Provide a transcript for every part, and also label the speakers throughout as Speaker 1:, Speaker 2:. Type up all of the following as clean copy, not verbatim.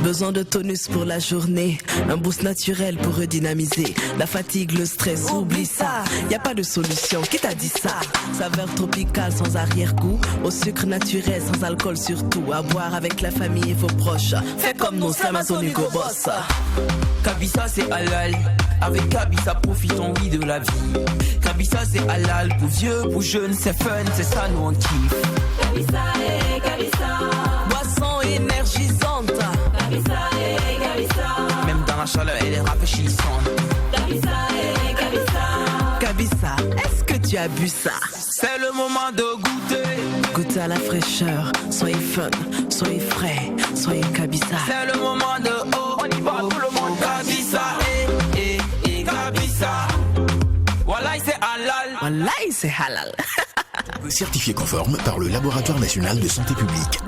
Speaker 1: Besoin de tonus pour la journée, un boost naturel pour redynamiser. La fatigue, le stress, oublie ça. Y a pas de solution, qui t'a dit ça? Saveur tropicale sans arrière-goût, au sucre naturel sans alcool surtout. À boire avec la famille et vos proches. Fais comme nous, c'est Amazon Hugo Boss.
Speaker 2: Kabisa c'est halal, avec Kabisa profitons oui de la vie. Kabisa c'est halal, pour vieux, pour jeunes, c'est fun, c'est ça nous on kiffe.
Speaker 3: Kabisa et Kabisa,
Speaker 1: boisson énergisante.
Speaker 3: Kabisa et Kabisa,
Speaker 2: même dans la chaleur elle est rafraîchissante.
Speaker 3: Kabisa et Kabisa,
Speaker 1: Kabisa, est-ce que tu as bu ça?
Speaker 2: C'est le moment de goûter.
Speaker 1: Goûtez à la fraîcheur, soyez fun, soyez frais, soyez Kabisa.
Speaker 2: C'est le moment de oh, on y va tout le monde. Kabisa et Kabisa. Wallahi c'est halal.
Speaker 1: Wallahi c'est halal.
Speaker 4: Certifié conforme par le Laboratoire National de Santé Publique.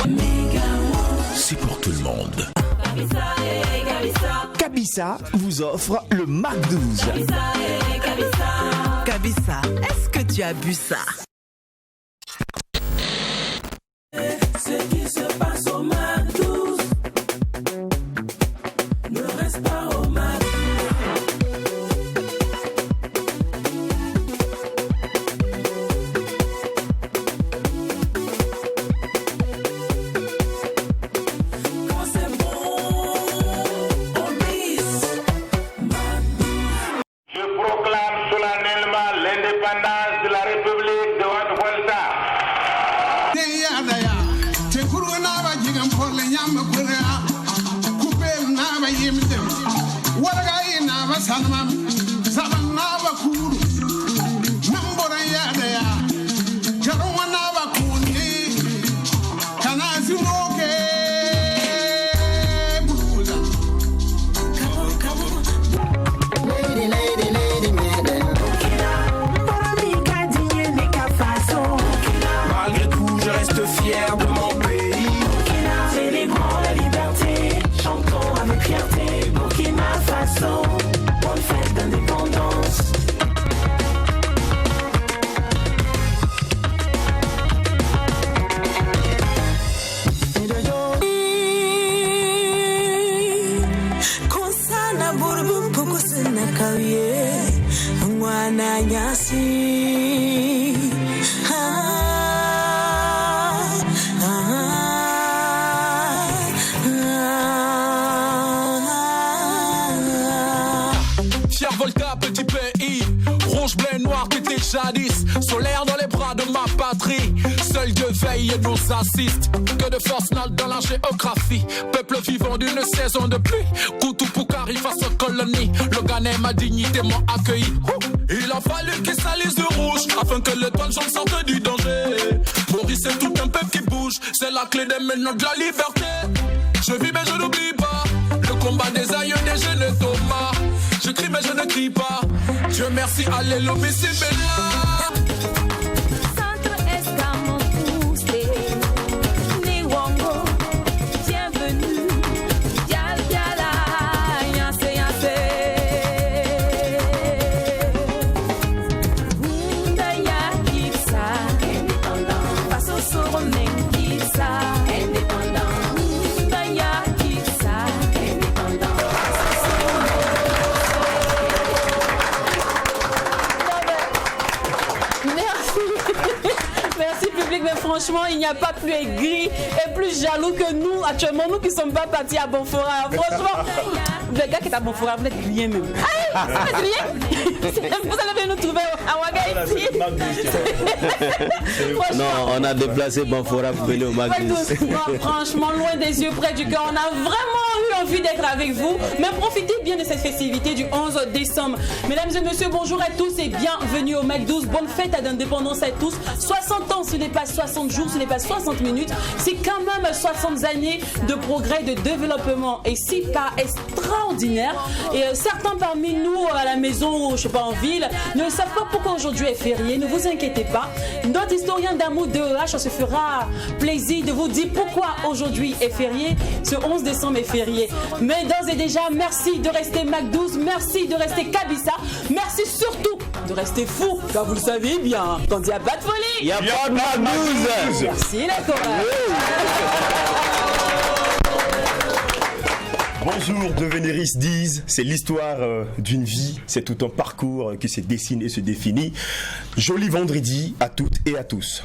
Speaker 4: C'est pour tout le monde.
Speaker 3: Kabisa et Kabisa,
Speaker 5: Kabisa vous offre le Mac 12.
Speaker 3: Kabisa et Kabisa,
Speaker 1: Kabisa, est-ce que tu as bu ça?
Speaker 3: ce qui se passe au Mac 12 ne reste pas au Mac. Quand c'est bon, on bise.
Speaker 6: Je proclame solennellement l'indépendance de la République de Haute-Volta.
Speaker 2: Malgré tout je reste fier de mon pays.
Speaker 3: Célébrons la liberté, chantons avec fierté. Burkina Faso, bonne fête d'indépendance. Konsana burbu pukusina kawie, mwana nyasi.
Speaker 7: Fier Volta, petit pays, rouge, bleu, noir, t'étais jadis, solaire dans les bras de ma patrie. Seul Dieu veille et nous assiste. Que de force dans la géographie. Peuple vivant d'une saison de pluie. Koutou Poukari face aux colonies. Le Ghané, ma dignité m'ont accueilli. Il a fallu qu'ils salissent de rouge afin que les bonnes gens sortent du danger. Maurice, c'est tout un peuple qui bouge. C'est la clé des menants de la liberté. Je vis mais je n'oublie pas le combat des aïeux des jeunes Thomas. Je crie mais je ne crie pas. Dieu merci, alléluia, c'est bella.
Speaker 3: Centre Escamon poussé, Niwongo, bienvenue, Dial Diala, Yansé Yansé. Bundaya Kipsa, indépendant, Faso Soromen Kipsa, indépendant. Bundaya Kipsa, indépendant, Faso Merci public, mais franchement, il n'y a pas plus aigri et plus jaloux que nous actuellement, nous qui ne sommes pas partis à Bonfora. Franchement, le gars qui est à Bonfora, vous êtes rien même. Ah, vous êtes rien. Vous allez venir nous trouver à Ouaga ici.
Speaker 8: Non, on a déplacé Bonfora pour venir au Magnus.
Speaker 3: Franchement, loin des yeux, près du cœur, on a vraiment eu envie d'être avec vous. Mais profitez bien de cette festivité du 11 décembre. Mesdames et messieurs, bonjour à tous et bienvenue au Mac 12. Bonne fête à l'indépendance à tous. 60 ans, ce n'est pas 60 jours, ce n'est pas 60 minutes. C'est quand même 60 années de progrès, de développement. Et c'est pas extraordinaire. Et certains parmi nous à la maison, je sais pas, en ville, ne savent pas pourquoi aujourd'hui est férié. Ne vous inquiétez pas. Notre historien d'amour de H se fera plaisir de vous dire pourquoi aujourd'hui est férié. Ce 11 décembre est férié. Mais d'ores et déjà, merci de rester Mac 12. Merci de rester Kabisa. Merci surtout de rester fou. Car vous le savez bien, quand il n'y a pas de folie,
Speaker 8: Il n'y a pas de Mac 12.
Speaker 3: Merci la chorale.
Speaker 9: Bonjour, Deveneris disent, c'est l'histoire d'une vie, c'est tout un parcours qui se dessine et se définit. Joli vendredi à toutes et à tous.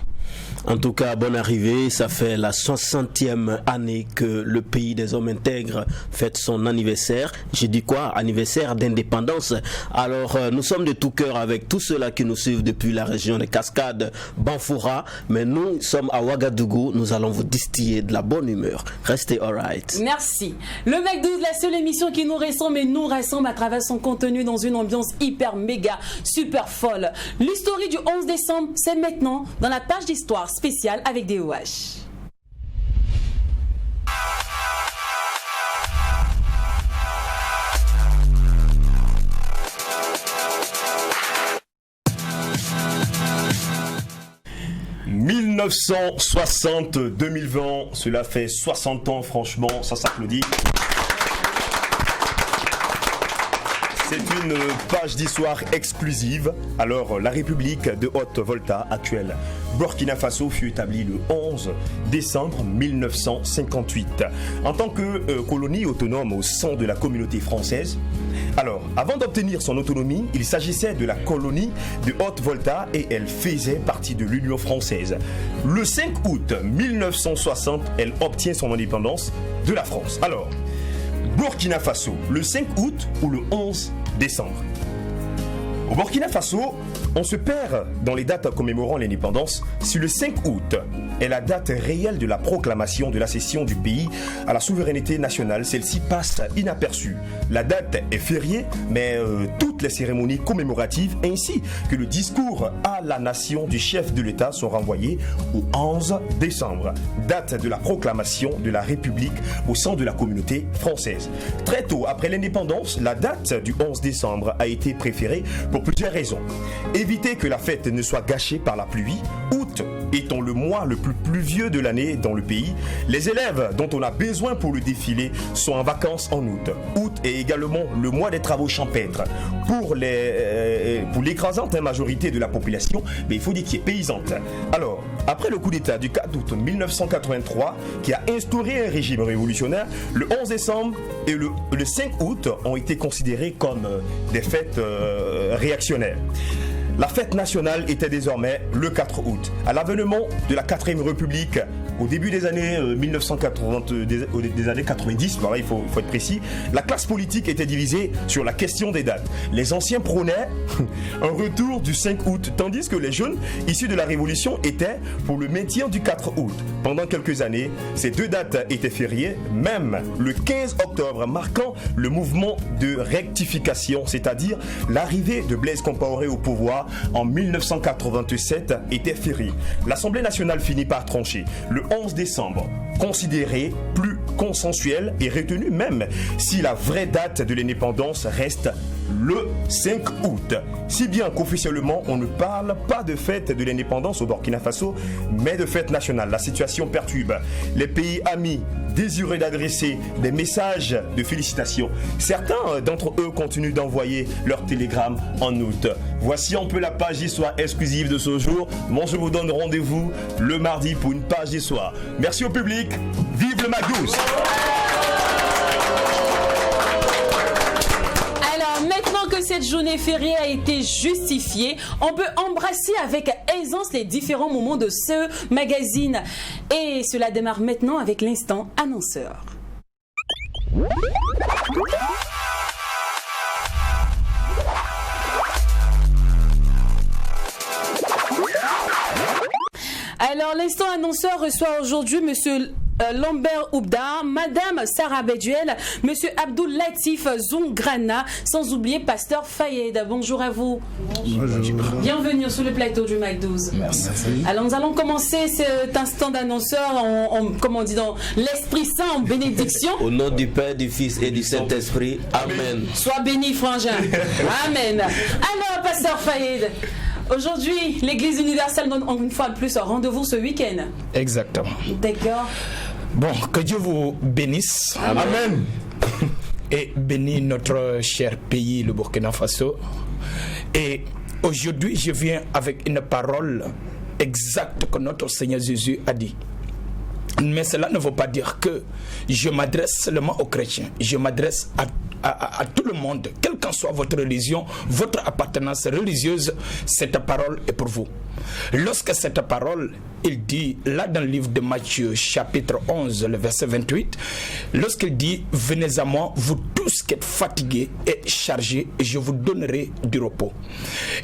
Speaker 8: En tout cas, bonne arrivée. Ça fait la 60e année que le pays des hommes intègres fête son anniversaire. J'ai dit quoi? Anniversaire d'indépendance. Alors, nous sommes de tout cœur avec tous ceux-là qui nous suivent depuis la région des Cascades, Banfoura. Mais nous sommes à Ouagadougou. Nous allons vous distiller de la bonne humeur. Restez alright.
Speaker 3: Merci. Le Mac 12, la seule émission qui nous ressemble et nous rassemble à travers son contenu dans une ambiance hyper méga, super folle. L'histoire du 11 décembre, c'est maintenant dans la page d'histoire spéciale avec DOH.
Speaker 9: « 1960-2020, cela fait 60 ans, franchement, ça s'applaudit. C'est une page d'histoire exclusive. Alors, la République de Haute-Volta, actuelle Burkina Faso, fut établie le 11 décembre 1958 en tant que colonie autonome au sein de la communauté française. Alors, avant d'obtenir son autonomie, il s'agissait de la colonie de Haute-Volta et elle faisait partie de l'Union française. Le 5 août 1960, elle obtient son indépendance de la France. Alors, Burkina Faso, le 5 août ou le 11 décembre. Au Burkina Faso, on se perd dans les dates commémorant l'indépendance. Si le 5 août est la date réelle de la proclamation de la cession du pays à la souveraineté nationale, celle-ci passe inaperçue. La date est fériée, mais toutes les cérémonies commémoratives ainsi que le discours à la nation du chef de l'État sont renvoyés au 11 décembre, date de la proclamation de la République au sein de la communauté française. Très tôt après l'indépendance, la date du 11 décembre a été préférée pour plusieurs raisons. Éviter que la fête ne soit gâchée par la pluie. Août étant le mois le plus pluvieux de l'année dans le pays, les élèves dont on a besoin pour le défilé sont en vacances en août. Août est également le mois des travaux champêtres. Pour l'écrasante majorité de la population, mais il faut dire qu'il est paysante. Alors, après le coup d'État du 4 août 1983, qui a instauré un régime révolutionnaire, le 11 décembre et le 5 août ont été considérés comme des fêtes réactionnaires. La fête nationale était désormais le 4 août. À l'avènement de la 4e République, au début des années 1980, des années 90, voilà, il faut être précis, la classe politique était divisée sur la question des dates. Les anciens prônaient un retour du 5 août, tandis que les jeunes issus de la Révolution étaient pour le maintien du 4 août. Pendant quelques années, ces deux dates étaient fériées, même le 15 octobre, marquant le mouvement de rectification, c'est-à-dire l'arrivée de Blaise Compaoré au pouvoir en 1987 était férié. L'Assemblée nationale finit par trancher. Le 11 décembre, considéré plus consensuel et retenu même si la vraie date de l'indépendance reste le 5 août. Si bien qu'officiellement, on ne parle pas de fête de l'indépendance au Burkina Faso, mais de fête nationale. La situation perturbe les pays amis désireux d'adresser des messages de félicitations. Certains d'entre eux continuent d'envoyer leurs télégrammes en août. Voici un peu la page d'histoire exclusive de ce jour. Moi, je vous donne rendez-vous le mardi pour une page d'histoire. Merci au public. Vive le Mac 12.
Speaker 3: Maintenant que cette journée fériée a été justifiée, on peut embrasser avec aisance les différents moments de ce magazine. Et cela démarre maintenant avec l'instant annonceur. Alors, l'instant annonceur reçoit aujourd'hui monsieur Lambert Oubdar, Madame Sarah Bedjuel, Monsieur Abdul Latif Zoungrana, sans oublier Pasteur Fayed. Bonjour à vous.
Speaker 10: Bonjour.
Speaker 3: Bienvenue sur le plateau du Mac 12.
Speaker 10: Merci.
Speaker 3: Alors nous allons commencer cet instant d'annonceur comme on dit dans l'Esprit Saint en bénédiction.
Speaker 8: Au nom du Père, du Fils et du Saint-Esprit. Amen.
Speaker 3: Sois béni, frangin. Amen. Alors, Pasteur Fayed, aujourd'hui, l'Église universelle donne une fois de plus un rendez-vous ce week-end.
Speaker 10: Exactement.
Speaker 3: D'accord.
Speaker 10: Bon, que Dieu vous bénisse.
Speaker 9: Amen.
Speaker 10: Et bénisse notre cher pays, le Burkina Faso. Et aujourd'hui, je viens avec une parole exacte que notre Seigneur Jésus a dit. Mais cela ne veut pas dire que je m'adresse seulement aux chrétiens. Je m'adresse à tout le monde, quelle qu'en soit votre religion, votre appartenance religieuse, cette parole est pour vous. Lorsque cette parole, il dit, là dans le livre de Matthieu, chapitre 11, le verset 28, lorsqu'il dit, venez à moi, vous tous qui êtes fatigués et chargés, et je vous donnerai du repos.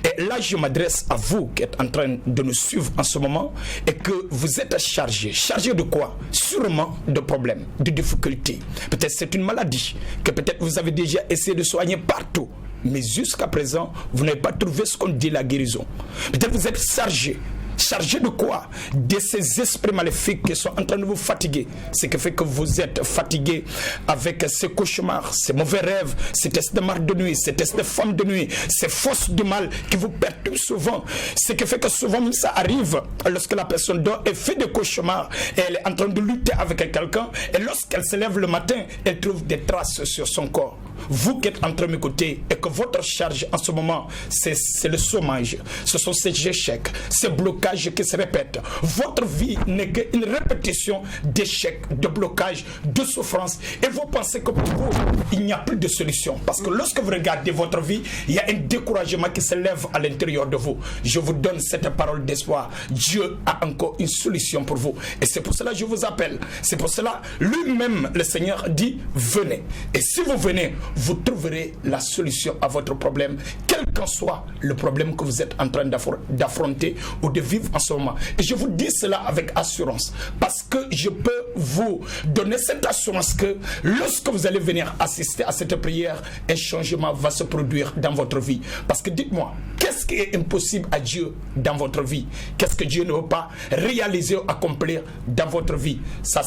Speaker 10: Et là, je m'adresse à vous qui êtes en train de nous suivre en ce moment, et que vous êtes chargés. Chargés de quoi? Sûrement de problèmes, de difficultés. Peut-être c'est une maladie, que peut-être vous avez déjà essayé de soigner partout. Mais jusqu'à présent, vous n'avez pas trouvé ce qu'on dit la guérison. Peut-être vous êtes chargé. Chargé de quoi? De ces esprits maléfiques qui sont en train de vous fatiguer. Ce qui fait que vous êtes fatigué avec ces cauchemars, ces mauvais rêves, ces tests de mari de nuit, ces tests de femme de nuit, ces forces du mal qui vous perturbent souvent. Ce qui fait que souvent même ça arrive lorsque la personne dort et fait des cauchemars et elle est en train de lutter avec quelqu'un et lorsqu'elle se lève le matin, elle trouve des traces sur son corps. Vous qui êtes en train de m'écouter et que votre charge en ce moment, c'est le chômage, ce sont ces échecs, ces blocages qui se répètent. Votre vie n'est qu'une répétition d'échecs, de blocages, de souffrances. Et vous pensez que pour vous, il n'y a plus de solution. Parce que lorsque vous regardez votre vie, il y a un découragement qui se lève à l'intérieur de vous. Je vous donne cette parole d'espoir. Dieu a encore une solution pour vous. Et c'est pour cela que je vous appelle. C'est pour cela, lui-même, le Seigneur dit, venez. Et si vous venez, vous trouverez la solution à votre problème, quel qu'en soit le problème que vous êtes en train d'affronter ou de vivre en ce moment. Et je vous dis cela avec assurance, parce que je peux vous donner cette assurance que lorsque vous allez venir assister à cette prière, un changement va se produire dans votre vie. Parce que dites-moi, qu'est-ce qui est impossible à Dieu dans votre vie? Qu'est-ce que Dieu ne veut pas réaliser ou accomplir dans votre vie? Ça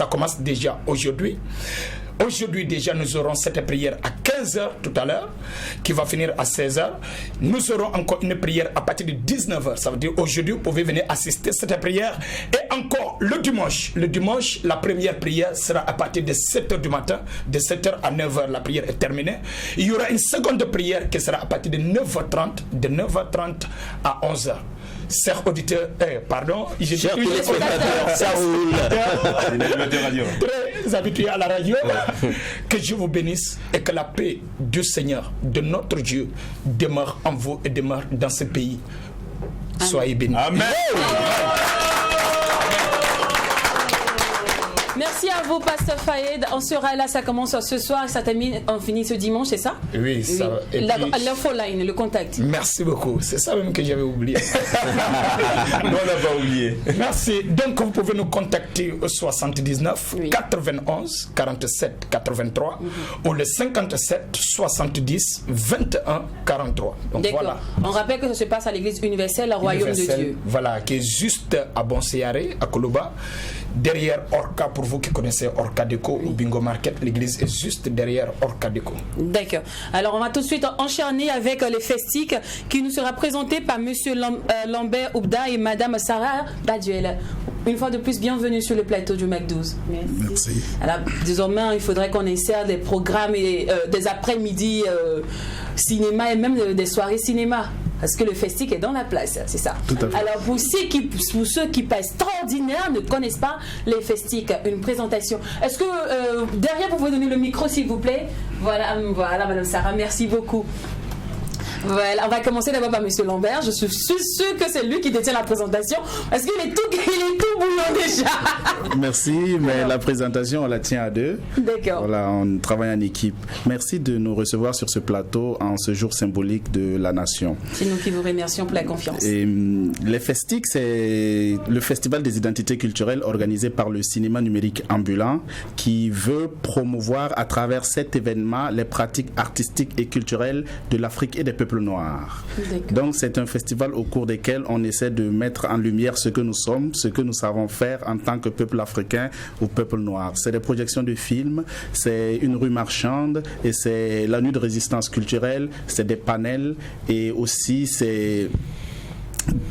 Speaker 10: commence déjà aujourd'hui. Aujourd'hui déjà nous aurons cette prière à 15h tout à l'heure qui va finir à 16h. Nous aurons encore une prière à partir de 19h. Ça veut dire aujourd'hui vous pouvez venir assister à cette prière. Et encore le dimanche, la première prière sera à partir de 7h du matin. De 7h à 9h la prière est terminée. Il y aura une seconde prière qui sera à partir de 9h30. De 9h30 à 11h. Chers auditeurs,
Speaker 8: chers téléspectateurs, ça roule.
Speaker 10: Très habitués à la radio, que Dieu vous bénisse et que la paix du Seigneur, de notre Dieu, demeure en vous et demeure dans ce pays. Soyez bénis.
Speaker 9: Amen.
Speaker 3: Merci à vous, Pasteur Fayed. On sera là, ça commence ce soir, ça termine, on finit ce dimanche, c'est ça?
Speaker 10: Oui, ça.
Speaker 3: Oui. L'infoline, le contact.
Speaker 10: Merci beaucoup. C'est ça même que j'avais oublié.
Speaker 9: On n'a pas oublié.
Speaker 10: Merci. Donc, vous pouvez nous contacter au 79 91 47 83 ou le 57 70 21 43. Donc, voilà.
Speaker 3: On rappelle que ça se passe à l'église universelle, au royaume de Dieu.
Speaker 10: Voilà, qui est juste à Bonsearé, à Koloba. Derrière Orca, pour vous qui connaissez Orca Déco ou Bingo Market, l'église est juste derrière Orca Déco.
Speaker 3: D'accord. Alors on va tout de suite enchaîner avec les festiques qui nous sera présenté par monsieur Lambert Oubda et madame Sarah Baduel. Une fois de plus, bienvenue sur le plateau du Mac 12.
Speaker 11: Merci.
Speaker 3: Alors désormais, il faudrait qu'on insère des programmes et des après-midi cinéma et même des soirées cinéma. Parce que le festique est dans la place, c'est ça.
Speaker 11: Tout à fait.
Speaker 3: Alors pour ceux qui pas extraordinaires ne connaissent pas les festiques, une présentation. Est-ce que derrière vous pouvez donner le micro s'il vous plaît? Voilà, madame Sarah, merci beaucoup. Voilà, on va commencer d'abord par monsieur Lambert. Je suis sûr que c'est lui qui détient la présentation. Est-ce qu'il est tout bouillant déjà?
Speaker 11: Merci, mais la présentation, on la tient à deux.
Speaker 3: D'accord.
Speaker 11: Voilà, on travaille en équipe. Merci de nous recevoir sur ce plateau en ce jour symbolique de la nation.
Speaker 3: C'est nous qui vous remercions pour la confiance.
Speaker 11: Et les Festiques, c'est le festival des identités culturelles organisé par le cinéma numérique ambulant qui veut promouvoir à travers cet événement les pratiques artistiques et culturelles de l'Afrique et des peuples noirs. Donc c'est un festival au cours desquels on essaie de mettre en lumière ce que nous sommes, ce que nous savons faire en tant que peuple africain ou peuple noir. C'est des projections de films, c'est une rue marchande et c'est la nuit de résistance culturelle, c'est des panels et aussi c'est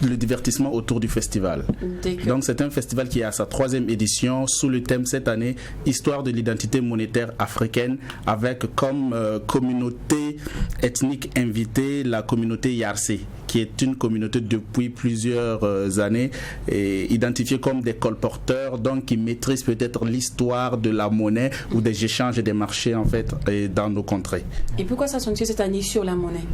Speaker 11: le divertissement autour du festival. Donc c'est un festival qui est à sa 3e édition sous le thème cette année Histoire de l'identité monétaire africaine, avec comme communauté ethnique invitée la communauté Yarsé, qui est une communauté depuis plusieurs années identifiée comme des colporteurs, donc qui maîtrisent peut-être l'histoire de la monnaie ou des échanges et des marchés en fait dans nos contrées.
Speaker 3: Et pourquoi ça s'accentue cette année sur la monnaie?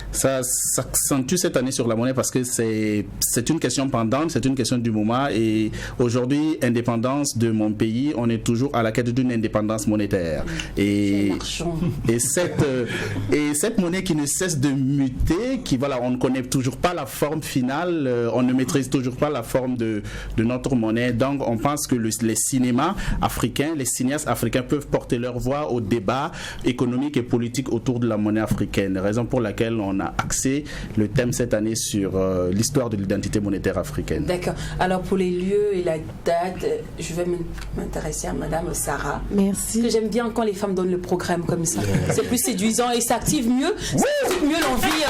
Speaker 11: Ça s'accentue cette année sur la monnaie parce que c'est une question pendante, c'est une question du moment, et aujourd'hui, indépendance de mon pays, on est toujours à la quête d'une indépendance monétaire. Et cette monnaie qui ne cesse de muter, qui voilà, on ne connaît toujours pas la forme finale, on ne maîtrise toujours pas la forme de notre monnaie. Donc on pense que les cinémas africains, les cinéastes africains peuvent porter leur voix au débat économique et politique autour de la monnaie africaine. Raison pour laquelle on a axé le thème cette année sur l'histoire de l'identité monétaire africaine.
Speaker 3: D'accord. Alors pour les lieux et la date, je vais m'intéresser à Madame Sarah.
Speaker 12: Merci.
Speaker 3: Parce que j'aime bien quand les femmes donnent le programme comme ça. C'est plus séduisant et ça active mieux. Ça active mieux l'envie.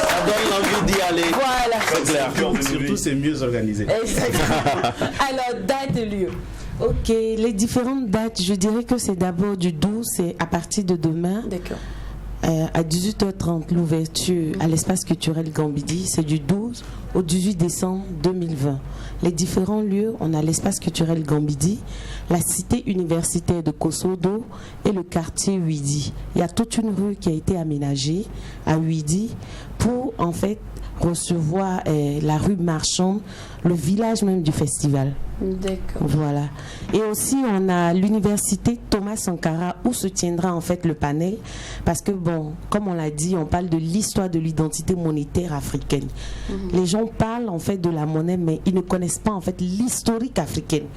Speaker 8: Ça donne l'envie d'y aller.
Speaker 3: Voilà.
Speaker 11: C'est clair. Surtout c'est mieux organisé.
Speaker 3: Exactement. Alors date et lieu.
Speaker 12: Ok, les différentes dates, je dirais que c'est d'abord du 12, c'est à partir de demain.
Speaker 3: D'accord.
Speaker 12: À 18h30, l'ouverture à l'espace culturel Gambidi, c'est du 12 au 18 décembre 2020. Les différents lieux, on a l'espace culturel Gambidi, la cité universitaire de Kosodo et le quartier Ouidi. Il y a toute une rue qui a été aménagée à Ouidi pour en fait recevoir la rue marchande, le village même du festival.
Speaker 3: D'accord.
Speaker 12: Voilà. Et aussi, on a l'université Thomas Sankara où se tiendra en fait le panel. Parce que, bon, comme on l'a dit, on parle de l'histoire de l'identité monétaire africaine. Les gens parlent en fait de la monnaie, mais ils ne connaissent pas en fait l'historique africaine.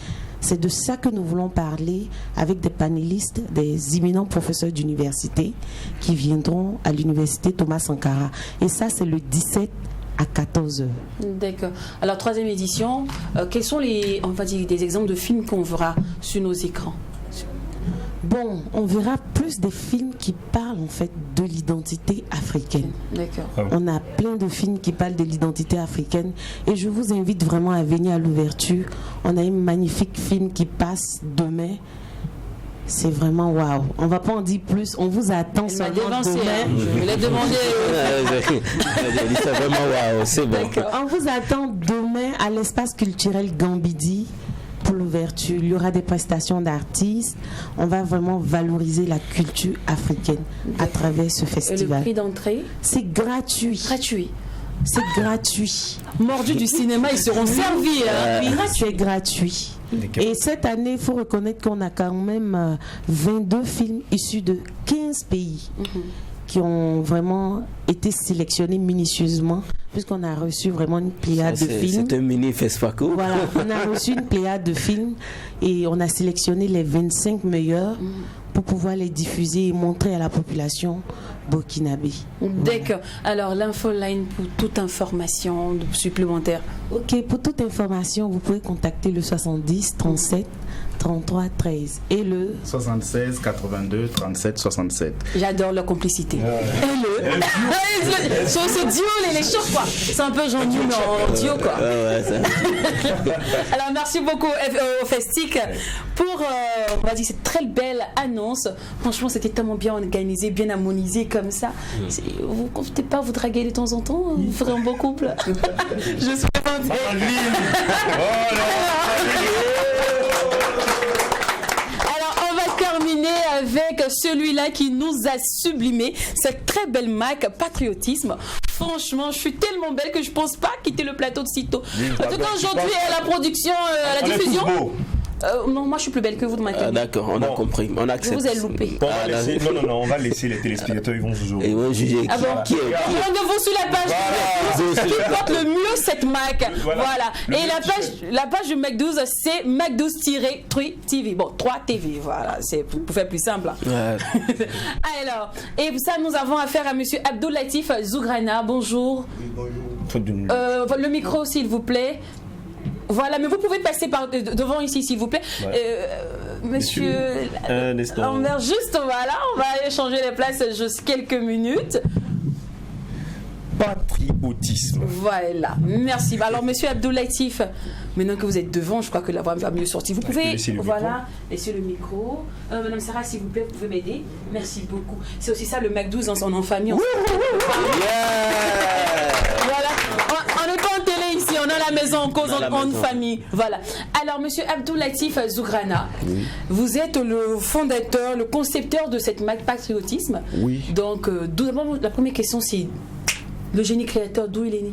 Speaker 12: C'est de ça que nous voulons parler avec des panélistes, des éminents professeurs d'université qui viendront à l'université Thomas Sankara. Et ça, c'est le 17 à 14h.
Speaker 3: D'accord. Alors, 3e édition, quels sont des exemples de films qu'on verra sur nos écrans?
Speaker 12: Bon, on verra plus des films qui parlent en fait de l'identité africaine.
Speaker 3: D'accord.
Speaker 12: On a plein de films qui parlent de l'identité africaine et je vous invite vraiment à venir à l'ouverture. On a un magnifique film qui passe demain. C'est vraiment waouh. On va pas en dire plus. On vous attend seulement demain.
Speaker 3: Je me l'ai demandé.
Speaker 8: C'est vraiment waouh. C'est bon.
Speaker 12: On vous attend demain à l'espace culturel Gambidi pour l'ouverture. Il y aura des prestations d'artistes. On va vraiment valoriser la culture africaine à travers ce festival.
Speaker 3: Et le prix d'entrée?
Speaker 12: C'est gratuit.
Speaker 3: Gratuit.
Speaker 12: C'est gratuit.
Speaker 3: Mordus du cinéma, ils seront servis.
Speaker 12: C'est gratuit. Et cette année, il faut reconnaître qu'on a quand même 22 films issus de 15 pays qui ont vraiment été sélectionnés minutieusement, puisqu'on a reçu vraiment une pléiade de films.
Speaker 8: C'est un mini FESFACO.
Speaker 12: Voilà, on a reçu une pléiade de films et on a sélectionné les 25 meilleurs pour pouvoir les diffuser et montrer à la population burkinabé.
Speaker 3: D'accord. Alors, l'infoline pour toute information supplémentaire.
Speaker 12: Ok, pour toute information, vous pouvez contacter le 70 37 33 13 et le
Speaker 11: 76 82 37 67.
Speaker 3: J'adore leur complicité. Et le ce duo, les chauds quoi. C'est un peu Jean Nul en duo quoi. Alors merci beaucoup au Festic pour on va dire cette très belle annonce. Franchement, c'était tellement bien organisé, bien harmonisé comme ça. Vous ne comptez pas vous draguer de temps en temps? Vous ferez un beau couple. Je suis contente. Avec celui-là qui nous a sublimé, cette très belle marque Patriotisme. Franchement, je suis tellement belle que je pense pas quitter le plateau de sitôt. En tout cas, aujourd'hui, à la production, à la diffusion. Non, moi je suis plus belle que vous de ma télé.
Speaker 8: D'accord, on a compris, on accepte.
Speaker 3: Vous avez loupé.
Speaker 9: Non, on va laisser les téléspectateurs, ils vont juger.
Speaker 8: Ils vont juger qui est.
Speaker 3: Rendez-vous sur la page qui porte le mieux cette marque. Voilà. Et la page de Mac12, c'est Mac12-3 TV. Bon, 3 TV, voilà, c'est pour faire plus simple. Ouais. Alors, et ça, nous avons affaire à monsieur Abdoulatif Zougrana. Bonjour. Le micro, s'il vous plaît. Voilà, mais vous pouvez passer devant ici, s'il vous plaît. Monsieur Lambert, juste, voilà, on va échanger les places juste quelques minutes.
Speaker 9: patriotisme.
Speaker 3: Voilà, merci. Alors, monsieur Abdoulatif, maintenant que vous êtes devant, je crois que la voix va mieux sortir. Vous pouvez, laisser le micro. Madame Sarah, s'il vous plaît, vous pouvez m'aider. Merci beaucoup. C'est aussi ça le MAC12 en son famille. Voilà, on n'est pas en télé ici, on a la maison en cause en famille. Voilà. Alors, monsieur Abdoulatif Zougrana, vous êtes le fondateur, le concepteur de cette MAC Patriotisme.
Speaker 13: Oui.
Speaker 3: Donc, d'abord, la première question, c'est le génie créateur, d'où il est né?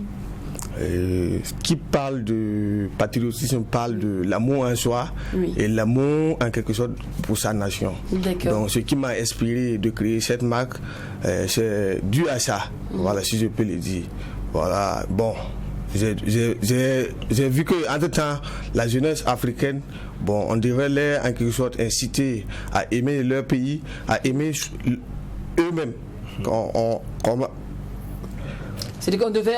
Speaker 13: Qui parle de patriotisme parle de l'amour en soi et l'amour en quelque sorte pour sa nation. Donc ce qui m'a inspiré de créer cette marque, c'est dû à ça. Voilà, si je peux le dire. Voilà, bon, j'ai vu que entre temps la jeunesse africaine, bon, on devrait les en quelque sorte inciter à aimer leur pays, à aimer eux-mêmes.
Speaker 3: C'est-à-dire qu'on devait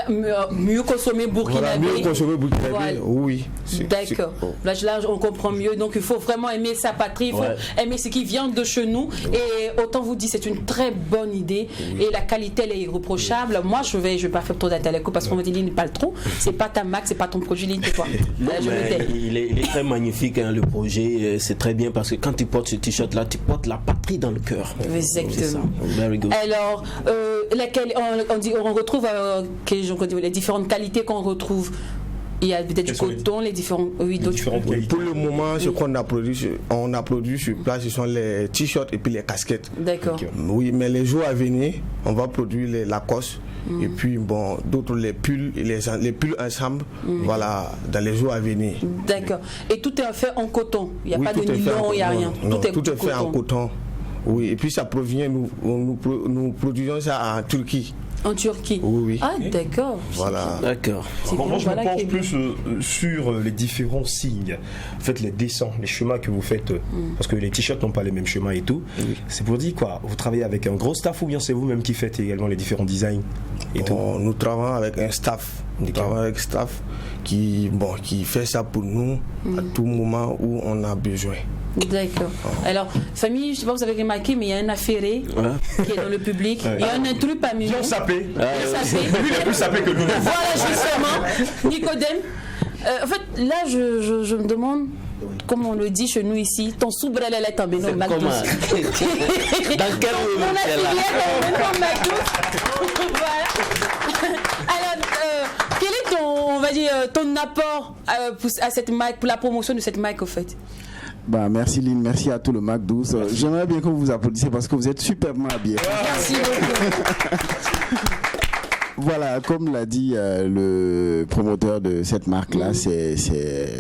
Speaker 3: mieux consommer burkinabé.
Speaker 13: Voilà, mieux consommer burkinabé, voilà. Oui.
Speaker 3: D'accord. Là, on comprend mieux. Donc, il faut vraiment aimer sa patrie, il faut aimer ce qui vient de chez nous. Et autant vous dire, c'est une très bonne idée. Et la qualité, elle est irréprochable. Moi, je vais pas faire trop d'ateliers parce qu'on me dit, Lynn, parle trop. C'est pas ta marque, c'est pas ton projet, Lynn, c'est toi.
Speaker 8: Il est très magnifique, hein, le projet. C'est très bien parce que quand tu portes ce t-shirt-là, tu portes la patrie dans le cœur.
Speaker 3: Exactement.
Speaker 8: Very good.
Speaker 3: Alors, on retrouve les différentes qualités qu'on retrouve. Il y a peut-être du coton, les différentes qualités.
Speaker 13: Pour le moment, ce qu'on a produit, sur place, ce sont les t-shirts et puis les casquettes.
Speaker 3: D'accord.
Speaker 13: Oui, mais les jours à venir, on va produire les Lacoste et puis bon, d'autres les pulls, les pulls ensemble, voilà, dans les jours à venir.
Speaker 3: D'accord. Et tout est fait en coton. Il n'y a pas de nylon, il n'y a rien.
Speaker 13: Tout est fait en coton. Oui, et puis ça provient, nous produisons ça en Turquie.
Speaker 3: En Turquie.
Speaker 13: Oui.
Speaker 3: Ah, d'accord.
Speaker 13: Voilà.
Speaker 8: D'accord.
Speaker 9: Moi, je me penche plus sur les différents signes. En fait, les dessins, les chemins que vous faites, parce que les t-shirts n'ont pas les mêmes chemins et tout. C'est pour dire quoi? Vous travaillez avec un gros staff ou bien c'est vous-même qui faites également les différents designs et tout?
Speaker 13: Nous travaillons avec un staff. Nous travaillons avec un staff qui fait ça pour nous à tout moment où on a besoin.
Speaker 3: D'accord. Alors, famille, je ne sais pas si vous avez remarqué, mais il y a un affairé qui est dans le public. Il y a un intrus parmi nous.
Speaker 9: Qui ont sapé. Lui,
Speaker 3: il
Speaker 9: est plus sapé que nous.
Speaker 3: Voilà, justement. Nicodème. En fait, là, je me demande, comme on le dit chez nous ici, ton soubrel est tombé dans le MAC12.
Speaker 8: Dans quel moment
Speaker 3: Alors, quel est ton apport à cette marque, pour la promotion de cette marque, au fait?
Speaker 14: Merci Lynn, merci à tout le MAC12. J'aimerais bien que vous vous applaudissiez parce que vous êtes superbement habillés.
Speaker 3: Merci beaucoup.
Speaker 14: Voilà, comme l'a dit le promoteur de cette marque-là, c'est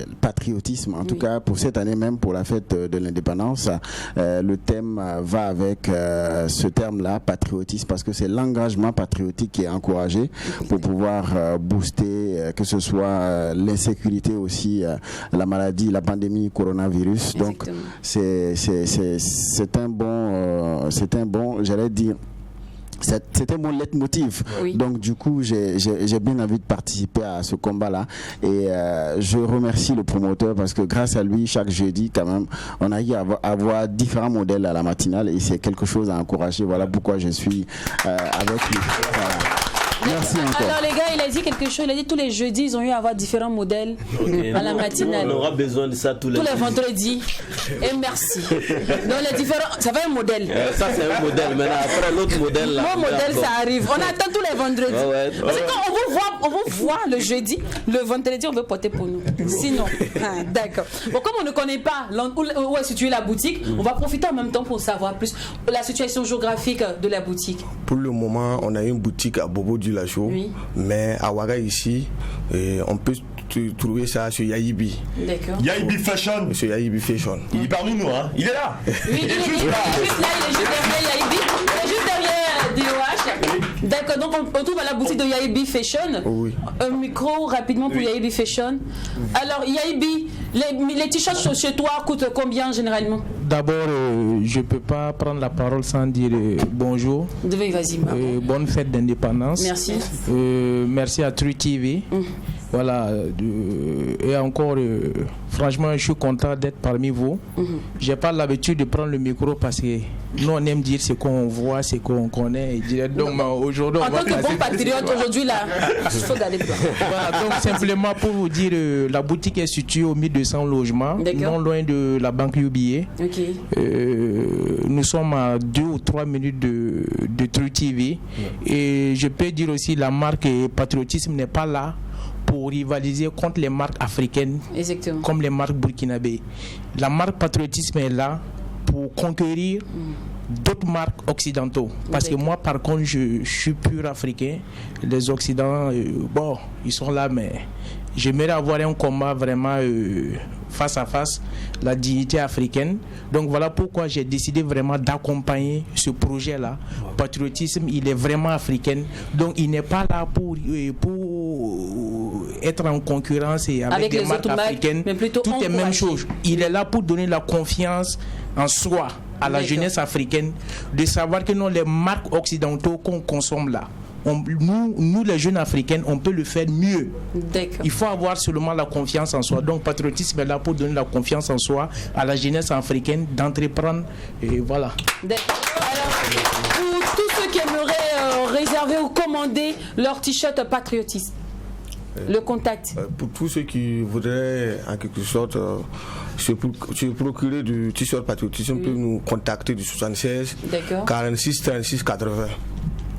Speaker 14: le patriotisme. En tout cas, pour cette année même, pour la fête de l'indépendance, le thème va avec ce terme-là, patriotisme, parce que c'est l'engagement patriotique qui est encouragé pour pouvoir booster, que ce soit l'insécurité aussi, la maladie, la pandémie coronavirus. Donc, c'est un bon, j'allais dire, c'était mon leitmotiv. Donc du coup j'ai bien envie de participer à ce combat-là et je remercie le promoteur parce que grâce à lui chaque jeudi quand même on a eu à avoir différents modèles à la matinale et c'est quelque chose à encourager. Voilà pourquoi je suis avec lui. Voilà. Merci encore.
Speaker 3: Alors les gars, il a dit quelque chose, il a dit tous les jeudis ils ont eu à avoir différents modèles à la matinale.
Speaker 8: On aura besoin de ça tous les
Speaker 3: vendredis. Et merci. Donc les différents, ça va un modèle.
Speaker 8: Ça c'est un modèle, maintenant après l'autre modèle là.
Speaker 3: Mon modèle ça arrive. On attend tous les vendredis. Parce que quand on vous voit le jeudi, le vendredi on veut porter pour nous. Sinon, d'accord. Bon, comme on ne connaît pas où est située la boutique, on va profiter en même temps pour savoir plus la situation géographique de la boutique.
Speaker 13: Pour le moment, on a une boutique à Bobo du Lacho, mais à Ouaga ici, on peut trouver ça sur Yahibi.
Speaker 3: D'accord.
Speaker 9: Yahibi Fashion.
Speaker 13: Sur Yahibi Fashion.
Speaker 9: Il est parmi nous, hein. Il est là.
Speaker 3: Oui, il est juste là, il est juste derrière Yahibi. Il est juste derrière DOH. D'accord, donc on trouve à la boutique de Yahibi Fashion.
Speaker 13: Oui.
Speaker 3: Un micro rapidement pour Yahibi Fashion. Alors Yahibi, les t-shirts chez toi coûtent combien généralement?
Speaker 15: D'abord, je ne peux pas prendre la parole sans dire bonjour.
Speaker 3: Vas-y,
Speaker 15: bonne fête d'indépendance.
Speaker 3: Merci.
Speaker 15: Merci à True TV. Voilà. Et encore, franchement, je suis content d'être parmi vous. J'ai pas l'habitude de prendre le micro parce que nous, on aime dire ce qu'on voit, ce qu'on connaît. Donc, aujourd'hui,
Speaker 3: en tant que bon patriote, aujourd'hui, là, il faut d'aller voir.
Speaker 15: Voilà, donc, simplement pour vous dire, la boutique est située au 1200 logements, non loin de la banque UBA. Nous sommes à 2 ou 3 minutes de True TV. Et je peux dire aussi, la marque Patriotisme n'est pas là pour rivaliser contre les marques africaines.
Speaker 3: Exactement.
Speaker 15: Comme les marques burkinabées. La marque Patriotisme est là pour conquérir d'autres marques occidentaux. Parce que moi, par contre, je suis pur africain. Les Occidents, bon, ils sont là, mais j'aimerais avoir un combat vraiment face à face, la dignité africaine. Donc voilà pourquoi j'ai décidé vraiment d'accompagner ce projet-là. Patriotisme, il est vraiment africain. Donc il n'est pas là pour être en concurrence avec des marques africaines. Mais plutôt tout est même chose. Il est là pour donner la confiance en soi à la jeunesse africaine, de savoir que non, les marques occidentaux qu'on consomme là, nous les jeunes africains, on peut le faire mieux. Il faut avoir seulement la confiance en soi. Donc Patriotisme est là pour donner la confiance en soi à la jeunesse africaine d'entreprendre. Et voilà.
Speaker 3: Alors, pour tous ceux qui aimeraient réserver ou commander leur t-shirt Patriotisme, le contact.
Speaker 13: Pour tous ceux qui voudraient en quelque sorte se procurer du t-shirt Patriotisme, peuvent nous contacter du 76 46 36 80.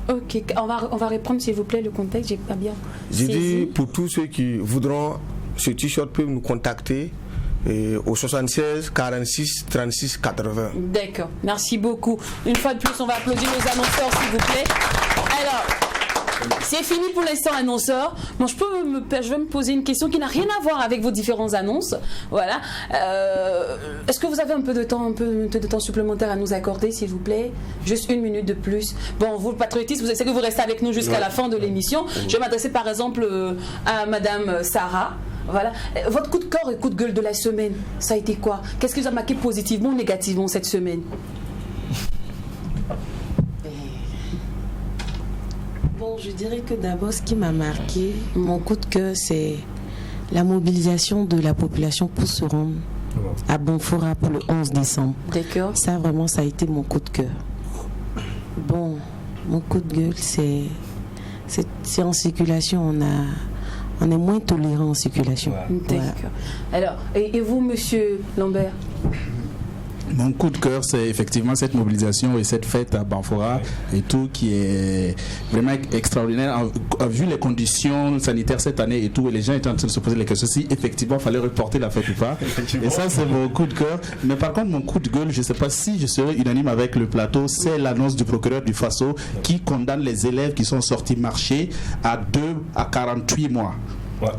Speaker 3: Ok, on va reprendre s'il vous plaît le contexte, j'ai pas bien.
Speaker 13: J'ai dit pour tous ceux qui voudront ce t-shirt peuvent nous contacter au 76 46 36 80.
Speaker 3: D'accord, merci beaucoup. Une fois de plus, on va applaudir nos annonceurs s'il vous plaît. Alors, c'est fini pour l'instant annonceur. Bon, je vais me poser une question qui n'a rien à voir avec vos différentes annonces. Voilà. Est-ce que vous avez un peu de temps supplémentaire à nous accorder, s'il vous plaît? Juste 1 minute de plus. Bon, vous, le patriotisme, vous savez que vous restez avec nous jusqu'à la fin de l'émission. Je vais m'adresser par exemple à Madame Sarah. Voilà. Votre coup de cœur et coup de gueule de la semaine, ça a été quoi? Qu'est-ce qui vous a marqué positivement ou négativement cette semaine?
Speaker 12: Bon, je dirais que d'abord, ce qui m'a marqué, mon coup de cœur, c'est la mobilisation de la population pour se rendre à Bonfora pour le 11 décembre.
Speaker 3: D'accord.
Speaker 12: Ça, vraiment, ça a été mon coup de cœur. Bon, mon coup de gueule, c'est en circulation, on est moins tolérant en circulation.
Speaker 3: D'accord. Voilà. Alors, et vous, monsieur Lambert?
Speaker 11: Mon coup de cœur, c'est effectivement cette mobilisation et cette fête à Banfora et tout qui est vraiment extraordinaire. Vu les conditions sanitaires cette année et tout, et les gens étaient en train de se poser les questions si effectivement il fallait reporter la fête ou pas. Et ça, c'est mon coup de cœur. Mais par contre, mon coup de gueule, je ne sais pas si je serai unanime avec le plateau, c'est l'annonce du procureur du Faso qui condamne les élèves qui sont sortis marcher à 2 à 48 mois.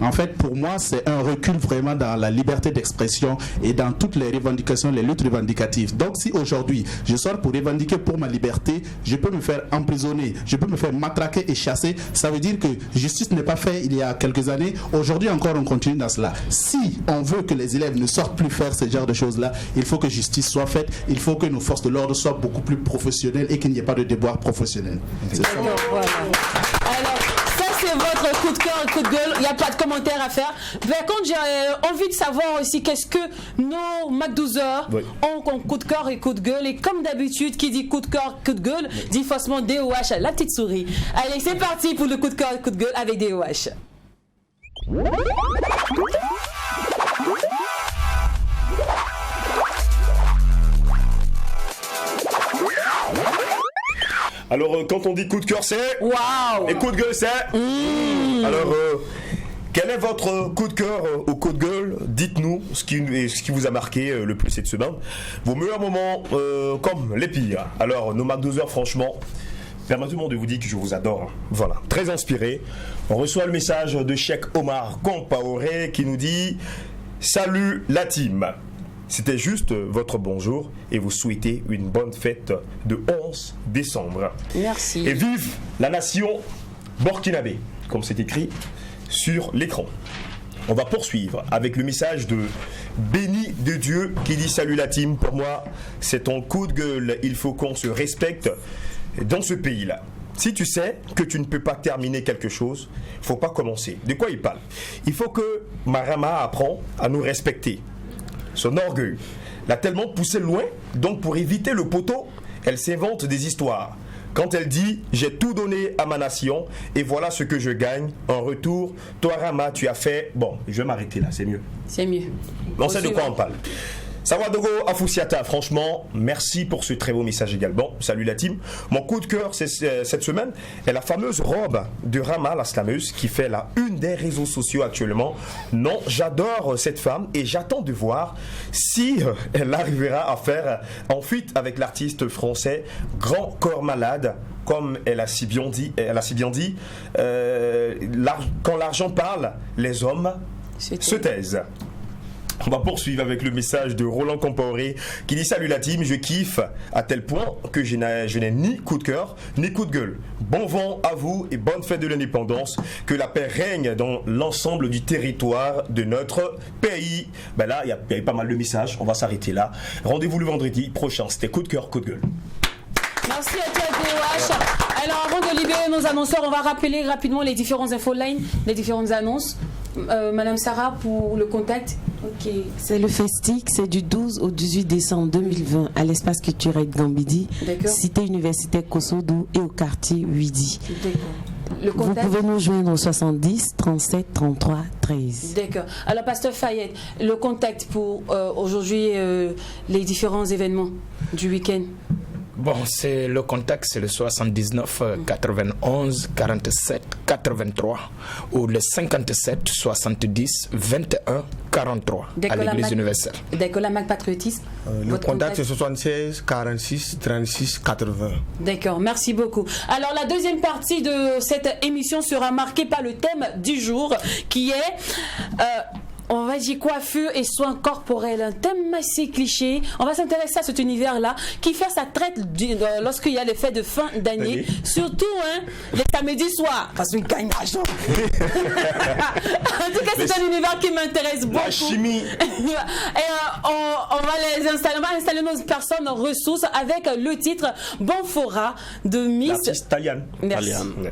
Speaker 11: En fait, pour moi, c'est un recul vraiment dans la liberté d'expression et dans toutes les revendications, les luttes revendicatives. Donc, si aujourd'hui, je sors pour revendiquer pour ma liberté, je peux me faire emprisonner, je peux me faire matraquer et chasser. Ça veut dire que justice n'est pas faite il y a quelques années. Aujourd'hui encore, on continue dans cela. Si on veut que les élèves ne sortent plus faire ce genre de choses-là, il faut que justice soit faite. Il faut que nos forces de l'ordre soient beaucoup plus professionnelles et qu'il n'y ait pas de déboire professionnel. C'est ça.
Speaker 3: Alors, ça c'est votre coup de cœur et coup de gueule, il n'y a pas de commentaire à faire. Par contre, j'ai envie de savoir aussi qu'est-ce que nos McDouzers ont comme coup de cœur et coup de gueule. Et comme d'habitude, qui dit coup de cœur, coup de gueule, dit forcément DOH, la petite souris. Allez, c'est parti pour le coup de cœur et coup de gueule avec DOH.
Speaker 9: Alors, quand on dit coup de cœur, c'est...
Speaker 3: Waouh!
Speaker 9: Et coup de gueule, c'est... Alors, quel est votre coup de cœur ou coup de gueule? Dites-nous ce qui vous a marqué le plus cette semaine. Vos meilleurs moments comme les pires. Alors, nos McDouzers, franchement, permettez-moi de vous dire que je vous adore. Voilà, très inspiré. On reçoit le message de Cheikh Omar Compaoré qui nous dit « Salut la team !» C'était juste votre bonjour et vous souhaitez une bonne fête de 11 décembre.
Speaker 3: Merci.
Speaker 9: Et vive la nation burkinabé, comme c'est écrit sur l'écran. On va poursuivre avec le message de Béni de Dieu qui dit « Salut la team, pour moi, c'est ton coup de gueule. Il faut qu'on se respecte dans ce pays-là. Si tu sais que tu ne peux pas terminer quelque chose, faut pas commencer. De quoi il parle? Il faut que Marama apprend à nous respecter. Son orgueil l'a tellement poussé loin, donc pour éviter le poteau, elle s'invente des histoires. Quand elle dit « J'ai tout donné à ma nation et voilà ce que je gagne en retour, toi Rama, tu as fait... » Bon, je vais m'arrêter là, c'est mieux.
Speaker 3: C'est mieux.
Speaker 9: On sait de quoi on parle. Sawadogo Afoussiata, franchement, merci pour ce très beau message également. Salut la team. Mon coup de cœur cette semaine est la fameuse robe de Rama, la slameuse, qui fait la une des réseaux sociaux actuellement. Non, j'adore cette femme et j'attends de voir si elle arrivera à faire en fuite avec l'artiste français Grand Corps Malade. Comme elle a si bien dit, quand l'argent parle, les hommes se taisent. On va poursuivre avec le message de Roland Compaoré qui dit: salut la team, je kiffe à tel point que je n'ai ni coup de cœur ni coup de gueule. Bon vent à vous et bonne fête de l'indépendance. Que la paix règne dans l'ensemble du territoire de notre pays. Ben là, il y a pas mal de messages. On va s'arrêter là. Rendez-vous le vendredi prochain. C'était coup de cœur, coup de gueule.
Speaker 3: Merci à toi, DOH. Alors, avant de libérer nos annonceurs, on va rappeler rapidement les différents infolines, les différentes annonces. Madame Sarah, pour le contact.
Speaker 12: Ok, c'est le Festic, c'est du 12 au 18 décembre 2020 à l'espace culturel Gambidi, cité universitaire Kosodou et au quartier Widi. Vous pouvez nous joindre au 70 37 33 13.
Speaker 3: D'accord. Alors, Pasteur Fayette, le contact pour aujourd'hui les différents événements du week-end.
Speaker 10: Bon, c'est le contact, c'est le 79 91 47 83 ou le 57 70 21 43 à l'église universelle.
Speaker 3: D'accord, la MAC Patriotisme.
Speaker 13: Le contact c'est 76 46 36 80.
Speaker 3: D'accord, merci beaucoup. Alors la deuxième partie de cette émission sera marquée par le thème du jour qui est on va dire coiffure et soins corporels, un thème assez cliché. On va s'intéresser à cet univers-là qui fait sa traite lorsqu'il y a les fêtes de fin d'année, surtout les samedis soirs, parce qu'il gagne l'argent. En tout cas, c'est un univers qui m'intéresse beaucoup.
Speaker 9: La chimie.
Speaker 3: Et on va installer nos personnes ressources avec le titre Bonfora de Miss.
Speaker 9: L'artiste Taliane.
Speaker 3: Merci.
Speaker 9: Taliane.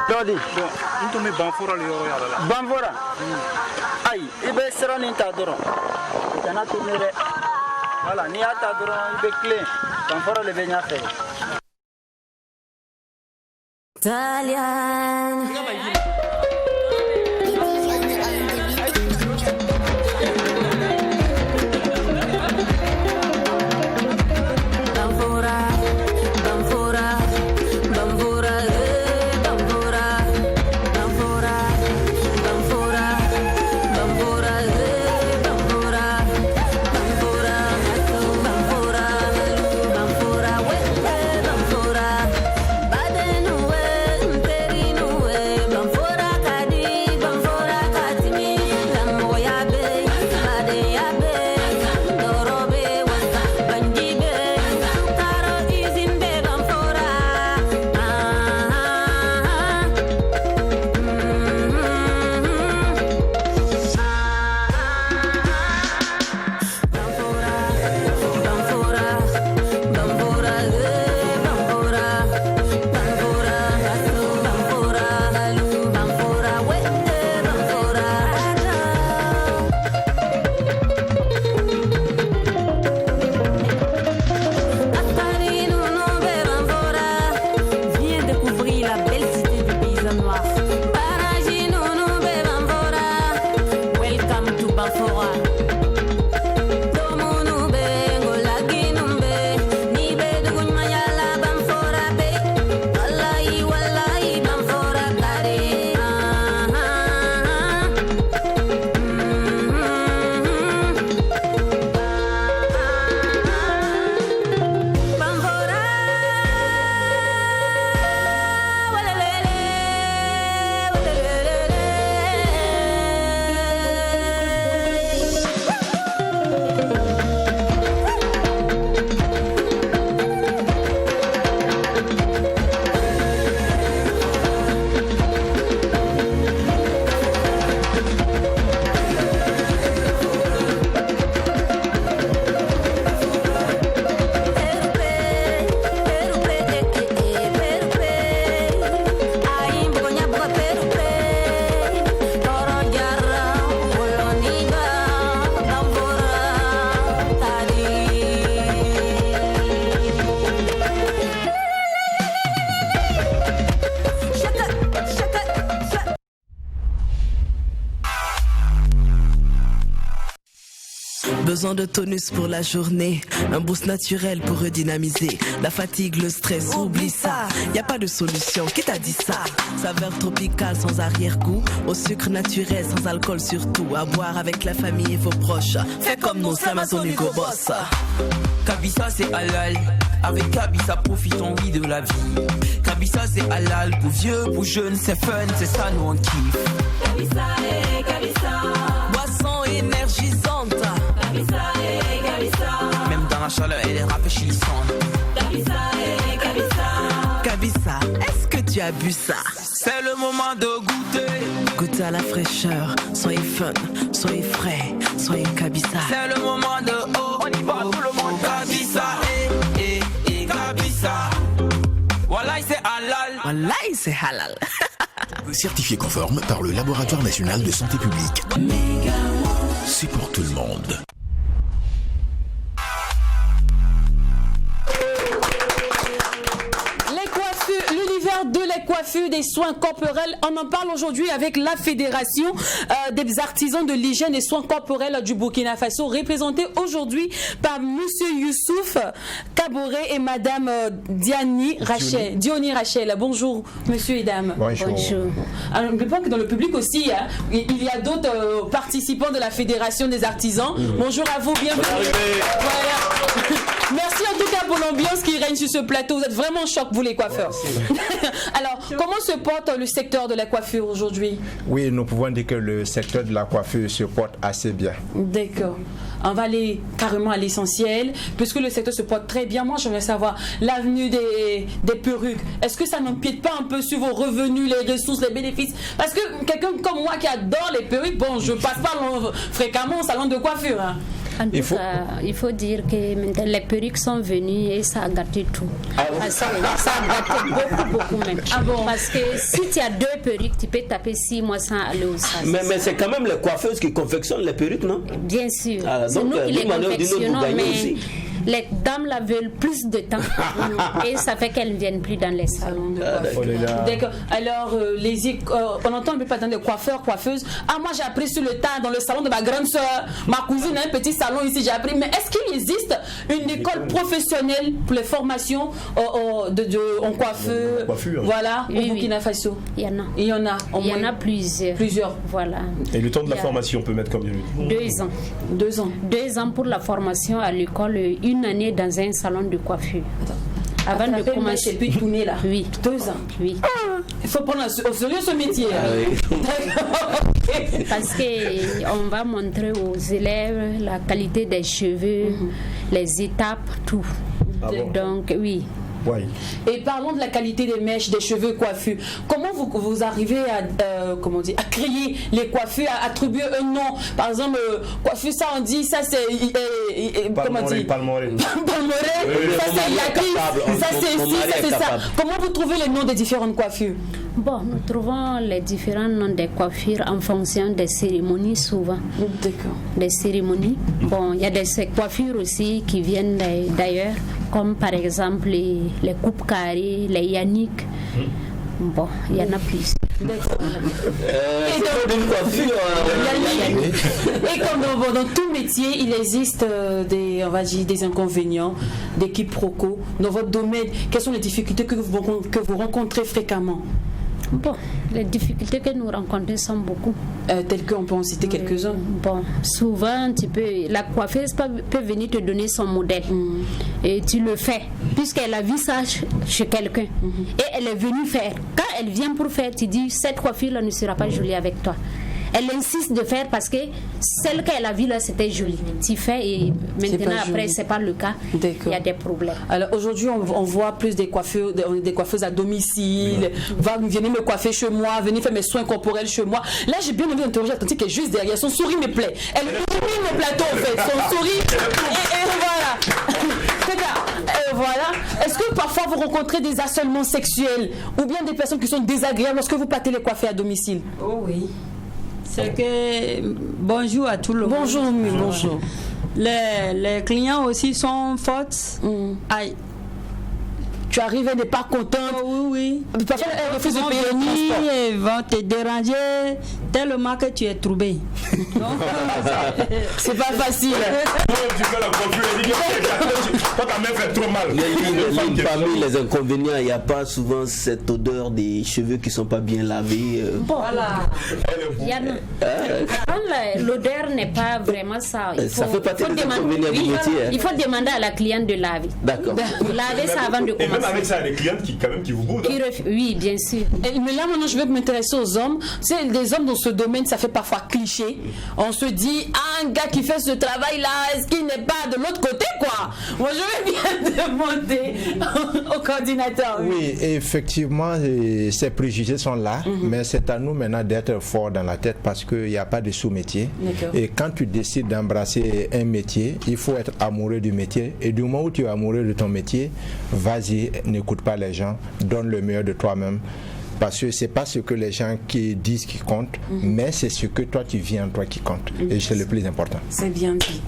Speaker 16: Dodi, nto mi banfora le yoro yala la. Banfora. Ayi, ibe sera ni ta doro. Kana tourner. Voilà, ni ata doro ibe clé. Banfora le benya fe.
Speaker 17: Talian.
Speaker 1: Besoin de tonus pour la journée, un boost naturel pour redynamiser. La fatigue, le stress, oublie ça. Y a pas de solution, qui t'a dit ça? Saveur tropicale sans arrière-goût, au sucre naturel sans alcool surtout. À boire avec la famille et vos proches. Fais comme nous, c'est Amazon Hugo Boss.
Speaker 2: Kabisa c'est halal, avec Kabisa profitons oui de la vie. Kabisa c'est halal, pour vieux, pour jeunes, c'est fun, c'est ça nous on kiffe.
Speaker 17: Kabisa et Kabisa,
Speaker 1: boisson énergisante.
Speaker 17: Kabisa et Kabisa,
Speaker 2: même dans la chaleur elle est rafraîchissante.
Speaker 17: Kabisa et Kabisa,
Speaker 1: Kabisa, est-ce que tu as bu ça?
Speaker 2: C'est le moment de goûter.
Speaker 1: Goûtez à la fraîcheur, soyez fun, soyez frais, soyez Kabisa.
Speaker 2: C'est le moment de on y va tout le monde. Kabisa et Kabisa. Wallahi c'est halal.
Speaker 1: Wallahi c'est halal.
Speaker 4: Certifié conforme par le Laboratoire National de Santé Publique. C'est pour tout le monde.
Speaker 3: L'univers de la coiffure, des soins corporels, on en parle aujourd'hui avec la Fédération des artisans de l'hygiène et soins corporels du Burkina Faso, représentée aujourd'hui par Monsieur Youssouf Kaboré et Madame Diony Rachel. Bonjour Monsieur et Dame.
Speaker 18: Bonjour.
Speaker 3: Alors, n'oubliez pas que dans le public aussi, hein, il y a d'autres participants de la Fédération des artisans. Bonjour à vous, bienvenue. Voilà. Merci en tout cas pour l'ambiance qui règne sur ce plateau. Vous êtes vraiment en choc, vous les coiffeurs. Alors, comment se porte le secteur de la coiffure aujourd'hui?
Speaker 18: Oui, nous pouvons dire que le secteur de la coiffure se porte assez bien.
Speaker 3: D'accord. On va aller carrément à l'essentiel, puisque le secteur se porte très bien. Moi, j'aimerais savoir l'avenue des perruques. Est-ce que ça n'empiète pas un peu sur vos revenus, les ressources, les bénéfices? Parce que quelqu'un comme moi qui adore les perruques, bon, je passe pas fréquemment au salon de coiffure. Hein.
Speaker 19: En tout cas, il faut dire que maintenant les perruques sont venues et ça a gâté tout. Parce que ça a gâté beaucoup même. Parce que si tu as 2 perruques, tu peux taper 6 mois sans aller au salon.
Speaker 8: Mais c'est quand même les coiffeuses qui confectionnent les perruques, non?
Speaker 19: Bien sûr.
Speaker 8: C'est
Speaker 19: nous qui les confectionnons, mais
Speaker 8: aussi.
Speaker 19: Les dames la veulent plus de temps et ça fait qu'elles ne viennent plus dans les salons de coiffure.
Speaker 3: D'accord. Alors, on entend un peu pas dans des coiffeurs, coiffeuses. Ah, moi j'ai appris sur le tas dans le salon de ma grande soeur. Ma cousine a un petit salon ici, j'ai appris. Mais est-ce qu'il existe une école professionnelle pour les formations en coiffeur? Voilà, au Burkina Faso.
Speaker 19: Il y en a.
Speaker 3: Il y en a.
Speaker 19: Il y en a plusieurs. Voilà.
Speaker 9: Et le temps de la formation, on peut mettre combien?
Speaker 19: 2 ans.
Speaker 3: 2 ans.
Speaker 19: 2 ans pour la formation à l'école, 1 année dans un salon de coiffure.
Speaker 3: Avant de commencer, puis tourner là.
Speaker 19: Oui.
Speaker 3: 2 ans.
Speaker 19: Oui.
Speaker 3: Il faut prendre au sérieux ce métier.
Speaker 19: Parce que on va montrer aux élèves la qualité des cheveux, les étapes, tout. Donc oui.
Speaker 9: Ouais.
Speaker 3: Et parlons de la qualité des mèches, des cheveux coiffus. Comment vous arrivez à créer les coiffures, à attribuer un nom? Par exemple, coiffure, ça on dit, ça c'est
Speaker 9: Palmoré.
Speaker 3: Ça c'est Yakis, ça c'est ci, ça c'est ça. Comment vous trouvez les noms des différentes coiffures?
Speaker 19: Bon, nous trouvons les différents noms des coiffures en fonction des cérémonies souvent.
Speaker 3: D'accord.
Speaker 19: Des cérémonies. Bon, il y a des coiffures aussi qui viennent d'ailleurs, comme par exemple les coupes carrées, les yannick. Bon, il y en a plus.
Speaker 3: Et comme dans tout métier, il existe des inconvénients, des quiproquos. Dans votre domaine, quelles sont les difficultés que vous rencontrez fréquemment?
Speaker 19: Bon, les difficultés que nous rencontrons sont beaucoup.
Speaker 3: Telles qu'on peut en citer quelques-uns.
Speaker 19: Bon, souvent, la coiffeuse peut venir te donner son modèle. Et tu le fais, puisqu'elle a vu ça chez quelqu'un. Et elle est venue faire. Quand elle vient pour faire, tu dis, cette coiffure-là ne sera pas jolie avec toi. Elle insiste de faire parce que celle qu'elle a vue là, c'était joli. Tu fais et maintenant après, c'est pas le cas. Il y a des problèmes.
Speaker 3: Alors aujourd'hui, on voit plus des coiffeuses à domicile. Venez me coiffer chez moi, venez faire mes soins corporels chez moi. Là, j'ai bien envie d'interroger Atlantique qui est juste derrière. Son sourire me plaît. Elle illumine le plateau en fait. Son sourire. Et voilà. Voilà. Est-ce que parfois vous rencontrez des harcèlements sexuels ou bien des personnes qui sont désagréables lorsque vous partez les coiffer à domicile?
Speaker 20: Oh oui. C'est que bonjour à tout le monde.
Speaker 3: Bonjour, bonjour.
Speaker 20: Les clients aussi sont forts. Aïe.
Speaker 3: tu arrives, elle n'est pas contente.
Speaker 20: Oui.
Speaker 3: Parfois, elle refuse de payer le transport.
Speaker 20: Ils vont te déranger tellement que tu es troublé.
Speaker 3: C'est pas facile.
Speaker 8: Parmi les inconvénients, il n'y a pas souvent cette odeur des cheveux qui ne sont pas bien lavés.
Speaker 19: Voilà. L'odeur n'est pas vraiment ça.
Speaker 8: Ça fait partie des inconvénients du métier.
Speaker 19: Il faut demander à la cliente de laver.
Speaker 8: D'accord.
Speaker 19: Laver ça avant de commencer.
Speaker 9: Et même avec ça, il y a des clientes qui vous boudent.
Speaker 19: Oui, bien sûr.
Speaker 3: Mais là, maintenant, je veux m'intéresser aux hommes. C'est des hommes dans ce domaine, ça fait parfois cliché. On se dit, un gars qui fait ce travail-là, est-ce qu'il n'est pas de l'autre côté, quoi? Moi, je veux bien demander au coordinateur.
Speaker 18: Oui, effectivement, ces préjugés sont là, mais c'est à nous maintenant d'être forts dans la tête parce qu'il n'y a pas de sous-métier. Et quand tu décides d'embrasser un métier, il faut être amoureux du métier. Et du moment où tu es amoureux de ton métier, vas-y, n'écoute pas les gens, donne le meilleur de toi-même. Parce que c'est pas ce que les gens qui disent qui compte, mais c'est ce que toi tu vis en toi qui compte. Et c'est le plus important.
Speaker 3: C'est bien dit.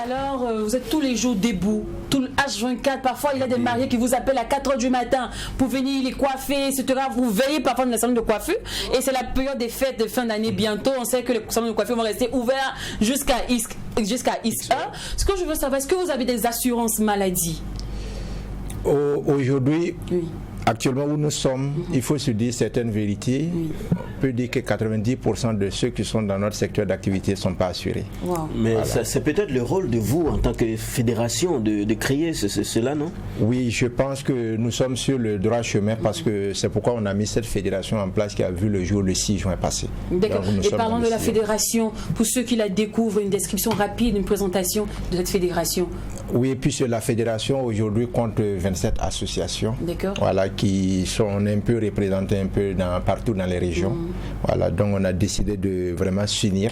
Speaker 3: Alors, vous êtes tous les jours debout, tout le H24. Parfois, il y a des mariés qui vous appellent à 4h du matin pour venir les coiffer, etc. Vous veillez parfois dans les salons de coiffure. Et c'est la période des fêtes de fin d'année bientôt. On sait que les salons de coiffure vont rester ouverts jusqu'à X1. Ce que je veux savoir, est-ce que vous avez des assurances maladie?
Speaker 18: Aujourd'hui, actuellement où nous sommes, il faut se dire certaines vérités. On peut dire que 90% de ceux qui sont dans notre secteur d'activité ne sont pas assurés.
Speaker 8: Mais voilà. C'est peut-être le rôle de vous en tant que fédération de créer cela, non?
Speaker 18: Oui, je pense que nous sommes sur le droit chemin parce que c'est pourquoi on a mis cette fédération en place qui a vu le jour le 6 juin passé.
Speaker 3: D'accord. Et parlons de la fédération, pour ceux qui la découvrent, une description rapide, une présentation de cette fédération.
Speaker 18: Oui, puisque la fédération aujourd'hui compte 27 associations. Voilà, qui sont un peu représentées partout dans les régions. Voilà, donc on a décidé de vraiment s'unir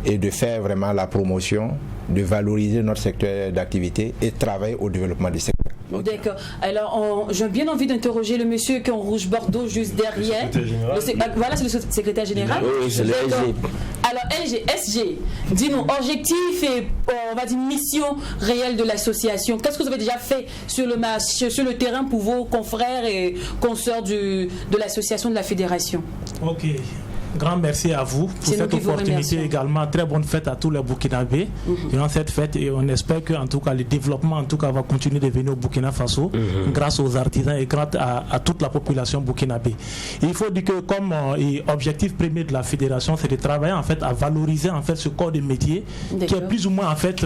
Speaker 18: et de faire vraiment la promotion, de valoriser notre secteur d'activité et travailler au développement du secteur.
Speaker 3: D'accord. Alors, j'ai bien envie d'interroger le monsieur qui est en rouge bordeaux juste derrière. Voilà, c'est le secrétaire général.
Speaker 8: Oui, c'est le SG.
Speaker 3: Alors, SG, dis-nous, objectif et on va dire mission réelle de l'association. Qu'est-ce que vous avez déjà fait sur le terrain pour vos confrères et consoeurs de l'association de la fédération?
Speaker 15: Ok. Grand merci à vous pour cette opportunité également. Très bonne fête à tous les Burkinabés durant cette fête et on espère que en tout cas le développement va continuer de venir au Burkina Faso grâce aux artisans et grâce à toute la population burkinabé. Il faut dire que comme objectif premier de la fédération, c'est de travailler en fait à valoriser en fait ce corps de métier qui est plus ou moins en fait